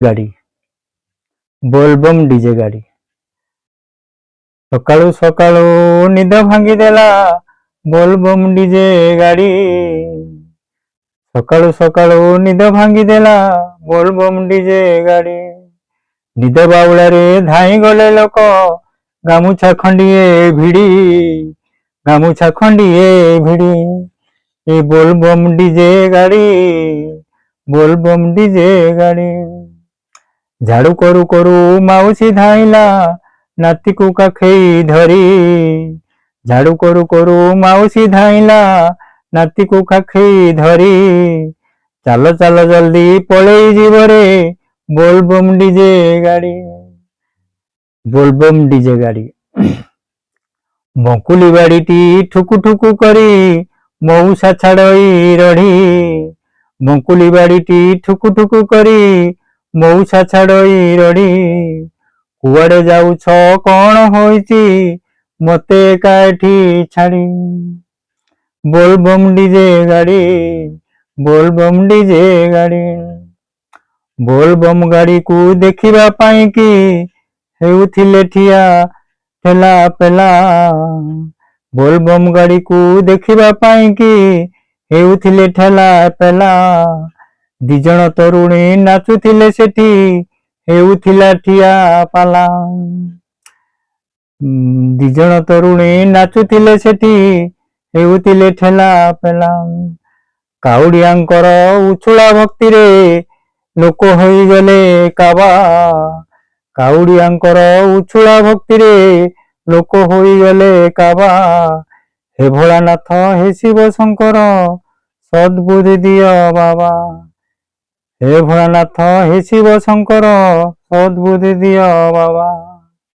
ଗାଡ଼ି ବୋଲବମ୍ ଡିଜେ ଗାଡ଼ି। ସକାଳୁ ସକାଳୁ ନିଦ ଭାଙ୍ଗିଦେଲା ବୋଲବମ୍ ଡିଜେ ଗାଡ଼ି। ସକାଳୁ ସକାଳୁ ନିଦ ଭାଙ୍ଗିଦେଲା ବୋଲବମ୍ ଡିଜେ ଗାଡ଼ି। ନିଦ ବାଉଳାରେ ଧାଇଁ ଗଲେ ଲୋକ ଗାମୁଛା ଖଣ୍ଡିଏ ଭିଡ଼ି, ଗାମୁଛା ଖଣ୍ଡିଏ ଭିଡ଼ି। ଏ ବୋଲବମ୍ ଡିଜେ ଗାଡ଼ି, ବୋଲବମ୍ ଡିଜେ ଗାଡ଼ି। ଝାଡୁ କରୁ କରୁ ମାଉସୀ ଧାଇଁଲା ନାତିକୁ କାଖେଇ ଧରି। ଝାଡୁ କରୁ କରୁ ମାଉସୀ ଧାଇଁଲା ନାତିକୁ କାଖେଇ ଧରି। ଚାଲ ଚାଲ ଜଲ୍ଦି ପଳେଇ ଯିବରେ ବୋଲବମ୍ ଡିଜେ ଗାଡ଼ି, ବୋଲବମ୍ ଡିଜେ ଗାଡ଼ି। ବଙ୍କୁଲି ବାଡ଼ିଟି ଠୁକୁ ଠୁକୁ କରି ମଉସା ଛାଡ଼ଇ ରଢ଼ି। ବଙ୍କୁଲି ବାଡ଼ିଟି ଠୁକୁ ଠୁକୁ କରି ମଉସା ଛାଡ଼ଇ ରଢ଼ି। କୁଆଡ଼େ ଯାଉଛ କଣ ହୋଇଛି ମତେ ଏକା ଏଠି ଛାଡ଼ି। ବୋଲବମ୍ ଡିଜେ ଗାଡ଼ି, ବୋଲବମ୍ ଡିଜେ ଗାଡ଼ି। ବୋଲବମ୍ ଗାଡ଼ିକୁ ଦେଖିବା ପାଇଁ କି ହେଉଥିଲେ ଠିଆ ଠେଲା ପେଲା। ବୋଲବମ୍ ଗାଡ଼ିକୁ ଦେଖିବା ପାଇଁ କି ହେଉଥିଲେ ଠେଲା ପେଲା। ଦିଜଣ ତରୁଣୀ ନାଚୁଥିଲେ ସେଠି ହେଉଥିଲା ଠିଆ ପାଲା। ଦିଜଣ ତରୁଣୀ ନାଚୁଥିଲେ ସେଠି ହେଉଥିଲେ ଠେଲା ପେଲା। କାଉଡ଼ିଆଙ୍କର ଉଛୁଳା ଭକ୍ତିରେ ଲୋକ ହୋଇଗଲେ କାବା। କାଉଡ଼ିଆଙ୍କର ଉଛୁଳା ଭକ୍ତିରେ ଲୋକ ହୋଇଗଲେ କାବା। ହେ ଭୋଳାନାଥ ହେ ଶିବ ଶଙ୍କର ସଦ୍ବୁଦ୍ଧି ଦିଅ ବାବା। ହେ ଭୋଳାନାଥ ହେ ଶିବ ଶଙ୍କର ସଦ୍ବୁଦ୍ଧି ଦିଅ ବାବା।